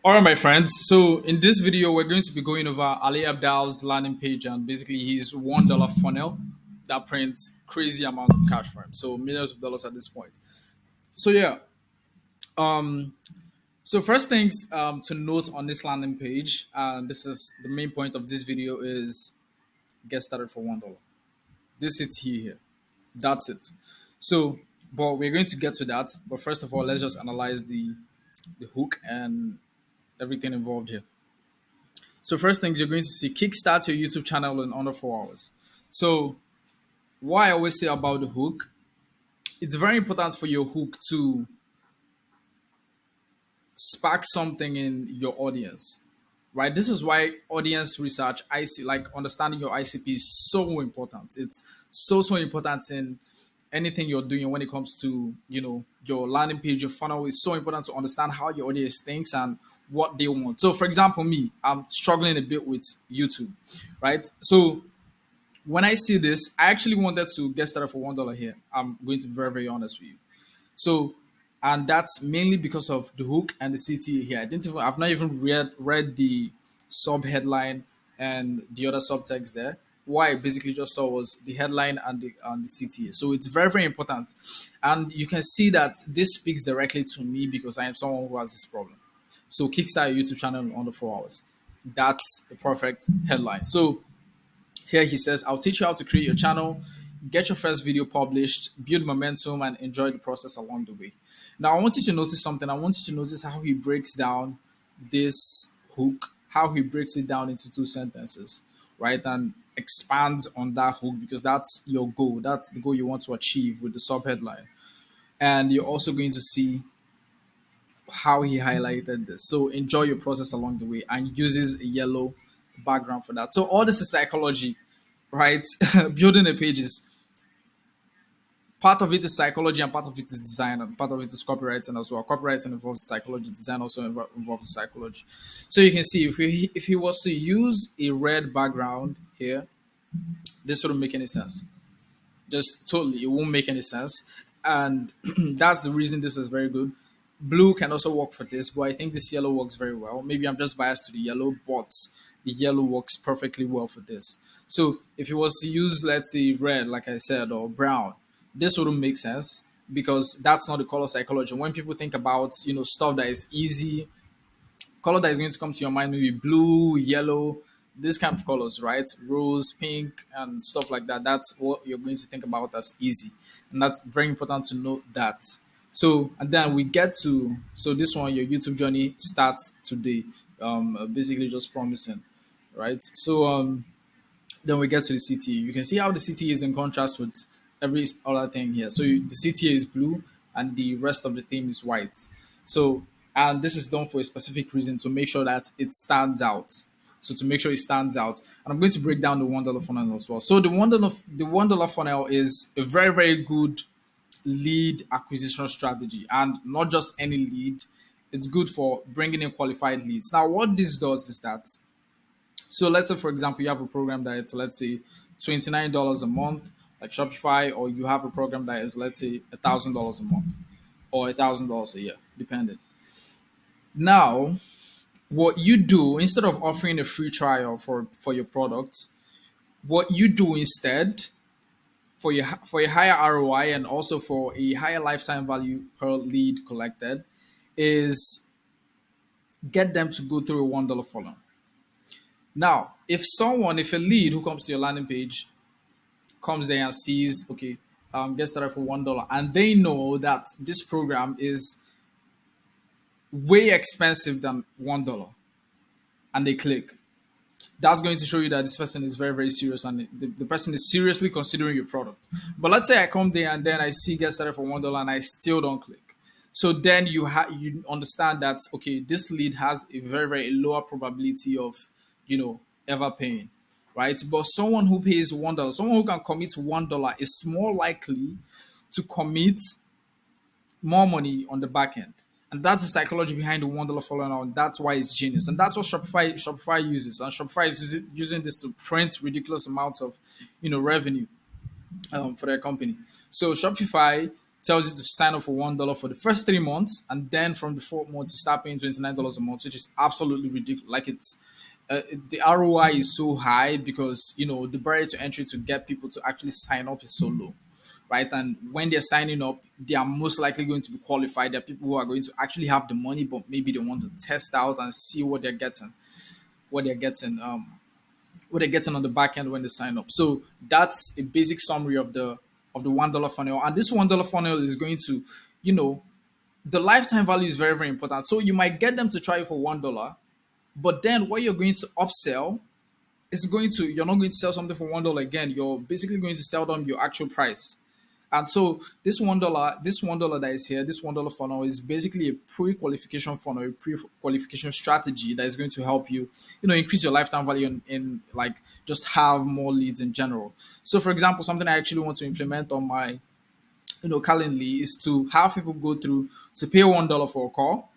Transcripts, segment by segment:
All right, my friends. So in this video, we're going to be going over Ali Abdal's landing page and basically his $1 funnel that prints crazy amount of cash for him. So millions of dollars at this point. So yeah. Um. So first things to note on this landing page, and this is the main point of this video, is get started for $1. This is here. That's it. So, but we're going to get to that. But first of all, let's just analyze the hook and everything involved here. So first things you're going to see, kickstart your YouTube channel in under 4 hours. So what I always say about the hook, it's very important for your hook to spark something in your audience, right? This is why audience research, IC, like understanding your ICP is so important. It's so important in anything you're doing when it comes to, your landing page, your funnel. Is so important to understand how your audience thinks and what they want. So for example, me, I'm struggling a bit with YouTube, right? So when I see this, I actually wanted to get started for $1 here. I'm going to be very, very honest with you. So, and that's mainly because of the hook and the CTA here. I've not even read the sub headline and the other subtext there. What I basically just saw was the headline and the CTA. So it's very, very important. And you can see that this speaks directly to me because I am someone who has this problem. So kickstart your YouTube channel in under 4 hours. That's a perfect headline. So here he says, I'll teach you how to create your channel, get your first video published, build momentum, and enjoy the process along the way. Now, I want you to notice something. I want you to notice how he breaks down this hook, how he breaks it down into two sentences, right? And expands on that hook because that's your goal. That's the goal you want to achieve with the sub headline. And you're also going to see how he highlighted this. So enjoy your process along the way and uses a yellow background for that. So all this is psychology, right? Building a page is part of it is psychology and part of it is design and part of it is copywriting as well. Copywriting involves psychology, design also involves psychology. So you can see if he was to use a red background here, this wouldn't make any sense. Just totally, it won't make any sense. And that's the reason this is very good. Blue can also work for this, but I think this yellow works very well. Maybe I'm just biased to the yellow, but the yellow works perfectly well for this. So if you was to use, let's say, red, like I said, or brown, this wouldn't make sense because that's not the color psychology. When people think about, stuff that is easy, color that is going to come to your mind maybe blue, yellow, this kind of colors, right? Rose, pink, and stuff like that. That's what you're going to think about as easy. And that's very important to note that. So, and then we get to, so this one, your YouTube journey starts today. Basically just promising, right? So, then we get to the CTA. You can see how the CTA is in contrast with every other thing here. So the CTA is blue and the rest of the theme is white. So, and this is done for a specific reason to make sure that it stands out. So to make sure it stands out, and I'm going to break down the $1 funnel as well. So the $1 funnel is a very, very good lead acquisition strategy, and not just any lead. It's good for bringing in qualified leads. Now, what this does is that, so let's say, for example, you have a program that it's, let's say, $29 a month, like Shopify, or you have a program that is, let's say, $1,000 a month or $1,000 a year, depending. Now, what you do instead of offering a free trial for your product, what you do instead for a higher ROI and also for a higher lifetime value per lead collected is get them to go through a $1 funnel. Now, if a lead who comes to your landing page comes there and sees, okay, get started for $1, and they know that this program is way expensive than $1, and they click, that's going to show you that this person is very, very serious and the person is seriously considering your product. But let's say I come there and then I see get started for $1 and I still don't click. So then you understand that, okay, this lead has a very, very lower probability of, ever paying, right? But someone who pays $1, someone who can commit $1 is more likely to commit more money on the back end. And that's the psychology behind the $1 follower, and that's why it's genius. And that's what Shopify uses. And Shopify is using this to print ridiculous amounts of, revenue for their company. So Shopify tells you to sign up for $1 for the first 3 months, and then from the fourth month you start paying $29 a month, which is absolutely ridiculous. Like it's the ROI is so high because the barrier to entry to get people to actually sign up is so low, right? And when they're signing up, they are most likely going to be qualified. There are people who are going to actually have the money, but maybe they want to test out and see what they're getting, what they're getting on the back end when they sign up. So that's a basic summary of the $1 funnel. And this $1 funnel is going to, you know, the lifetime value is very, very important. So you might get them to try it for $1, but then what you're going to upsell is you're not going to sell something for $1 again. You're basically going to sell them your actual price. And so this $1 that is here, this $1 funnel is basically a pre-qualification funnel, a pre-qualification strategy that is going to help you, increase your lifetime value and like just have more leads in general. So for example, something I actually want to implement on my Calendly is to have people go through to pay $1 for a call,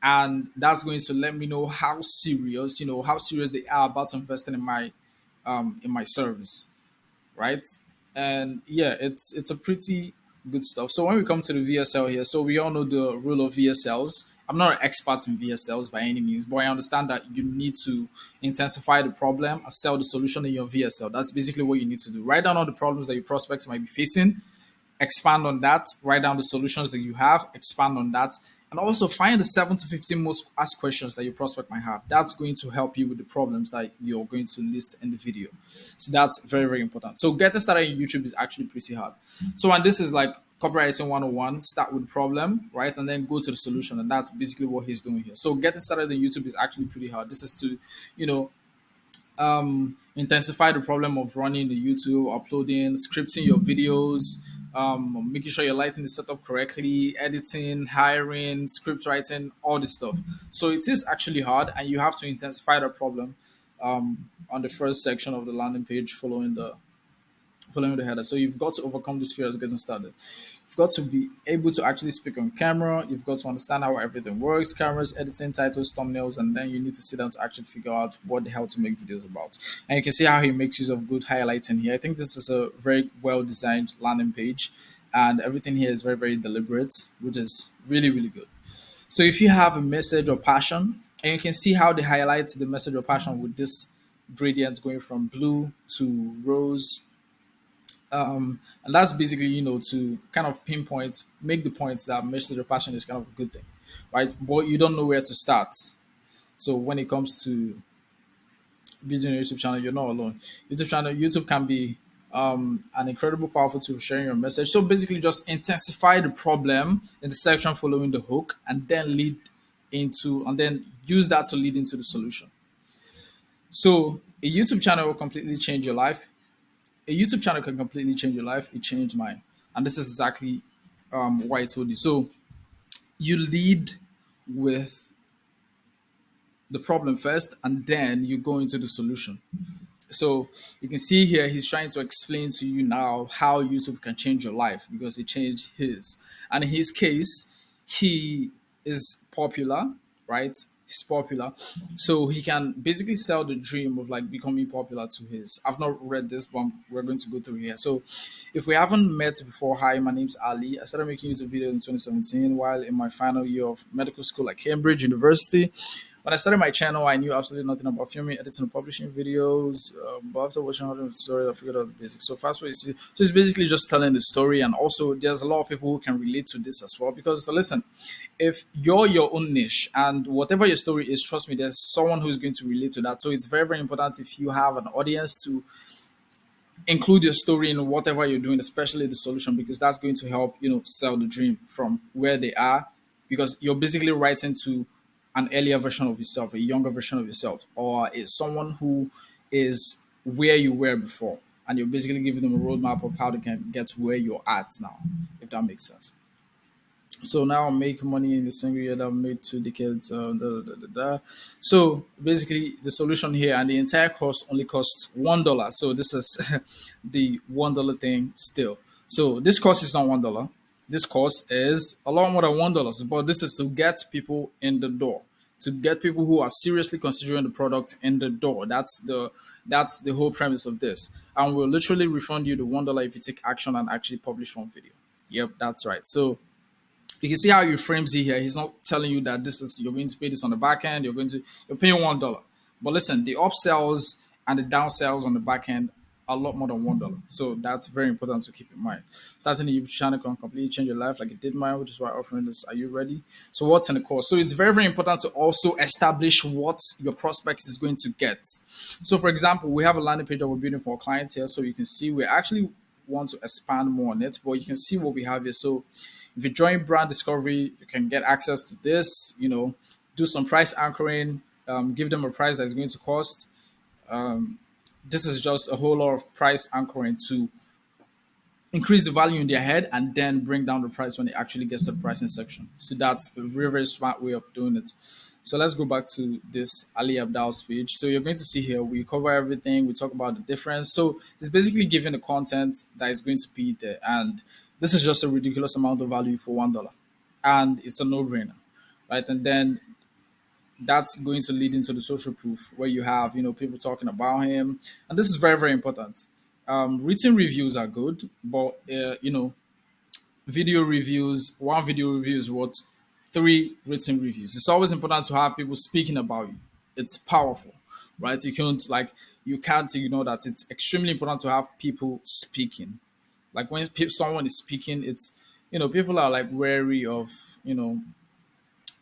and that's going to let me know how serious they are about investing in my service, right? And yeah, it's a pretty good stuff. So when we come to the VSL here, so we all know the rule of VSLs. I'm not an expert in VSLs by any means, but I understand that you need to intensify the problem and sell the solution in your VSL. That's basically what you need to do. Write down all the problems that your prospects might be facing, expand on that, write down the solutions that you have, expand on that, and also find the 7 to 15 most asked questions that your prospect might have. That's going to help you with the problems that you're going to list in the video. So that's very, very important. So getting started in YouTube is actually pretty hard. So, and this is like copywriting 101, start with the problem, right? And then go to the solution. And that's basically what he's doing here. So getting started in YouTube is actually pretty hard. This is to, you know, intensify the problem of running the YouTube, uploading, scripting your videos, making sure you're lighting the setup correctly, editing, hiring, script writing, all this stuff. So it is actually hard, and you have to intensify the problem on the first section of the landing page following the header. So you've got to overcome this fear of getting started. You've got to be able to actually speak on camera. You've got to understand how everything works, cameras, editing, titles, thumbnails, and then you need to sit down to actually figure out what the hell to make videos about. And you can see how he makes use of good highlighting here. I think this is a very well designed landing page, and everything here is very, very deliberate, which is really, really good. So if you have a message or passion, and you can see how they highlight the message or passion with this gradient going from blue to rose, and that's basically to kind of pinpoint, make the points that message or passion is kind of a good thing, right? But you don't know where to start. So when it comes to building a YouTube channel, you're not alone. YouTube can be an incredible powerful tool for sharing your message. So basically just intensify the problem in the section following the hook, and then use that to lead into the solution. So a YouTube channel will completely change your life. A YouTube channel can completely change your life. It changed mine, and this is exactly why I told you. So you lead with the problem first, and then you go into the solution. So you can see here he's trying to explain to you now how YouTube can change your life because it changed his. And in his case, he is popular, right? He's popular. So he can basically sell the dream of like becoming popular to his. I've not read this, but we're going to go through here. So if we haven't met before, hi, my name's Ali. I started making YouTube videos in 2017 while in my final year of medical school at Cambridge University. When I started my channel, I knew absolutely nothing about filming, editing, and publishing videos. But after watching how to story, I figured out the basics. So fast forward, so it's basically just telling the story, and also there's a lot of people who can relate to this as well. Because so listen, if you're your own niche and whatever your story is, trust me, there's someone who's going to relate to that. So it's very, very important if you have an audience to include your story in whatever you're doing, especially the solution, because that's going to help sell the dream from where they are, because you're basically writing to an earlier version of yourself, a younger version of yourself, or is someone who is where you were before, and you're basically giving them a roadmap of how they can get to where you're at now, if that makes sense. So now I make money in the single year that I've made 2 decades. So basically, the solution here, and the entire course only costs $1. So this is the $1 thing still. So this course is not $1. This course is a lot more than $1. But this is to get people in the door, to get people who are seriously considering the product in the door. That's the whole premise of this. And we'll literally refund you the $1 if you take action and actually publish one video. Yep, that's right. So you can see how he frames it here. He's not telling you that this is you're going to pay this on the back end. You're paying $1. But listen, the upsells and the downsells on the back end are a lot more than $1. So that's very important to keep in mind. Starting a YouTube channel can completely change your life like it did mine, which is why I'm offering this. Are you ready? So what's in the course? So it's very, very important to also establish what your prospect is going to get. So for example, we have a landing page that we're building for our clients here. So you can see we actually want to expand more on it, but you can see what we have here. So if you join brand discovery, you can get access to this, do some price anchoring, give them a price that is going to cost. This is just a whole lot of price anchoring to increase the value in their head and then bring down the price when it actually gets to the pricing section. So that's a very, very smart way of doing it. So let's go back to this Ali Abdaal speech. So you're going to see here, we cover everything. We talk about the difference. So it's basically giving the content that is going to be there. And this is just a ridiculous amount of value for $1. And it's a no-brainer, right? And then that's going to lead into the social proof where you have, people talking about him. And this is very, very important. Written reviews are good, but, video reviews, one video review is what three written reviews. It's always important to have people speaking about you. It's powerful, right? You can't ignore that. It's extremely important to have people speaking. Like when someone is speaking, it's people are like wary of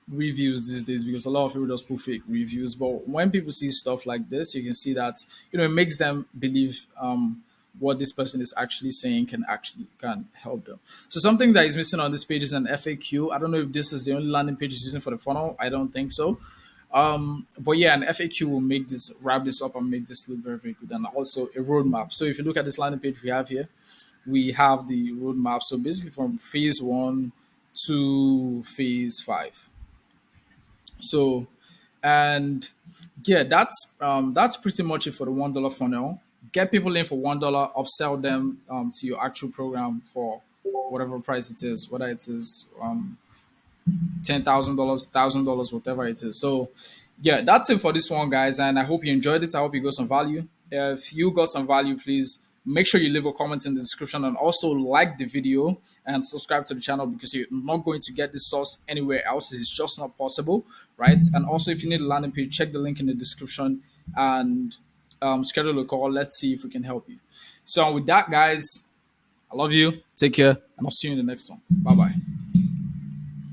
reviews these days because a lot of people just put fake reviews. But when people see stuff like this, you can see that it makes them believe what this person is actually saying can help them. So something that is missing on this page is an FAQ. I don't know if this is the only landing page it's using for the funnel. I don't think so. But yeah, an FAQ will make this wrap this up and make this look very, very good. And also a roadmap. So if you look at this landing page we have here, we have the roadmap. So basically from phase 1 to phase 5. So, and yeah, that's pretty much it for the $1 funnel. Get people in for $1, upsell them to your actual program for whatever price it is, whether it is $10,000, $1,000, whatever it is. So, yeah, that's it for this one, guys. And I hope you enjoyed it. I hope you got some value. If you got some value, please make sure you leave a comment in the description and also like the video and subscribe to the channel because you're not going to get this source anywhere else. It's just not possible, right? And also, if you need a landing page, check the link in the description and schedule a call. Let's see if we can help you. So, with that, guys, I love you. Take care, and I'll see you in the next one. Bye bye.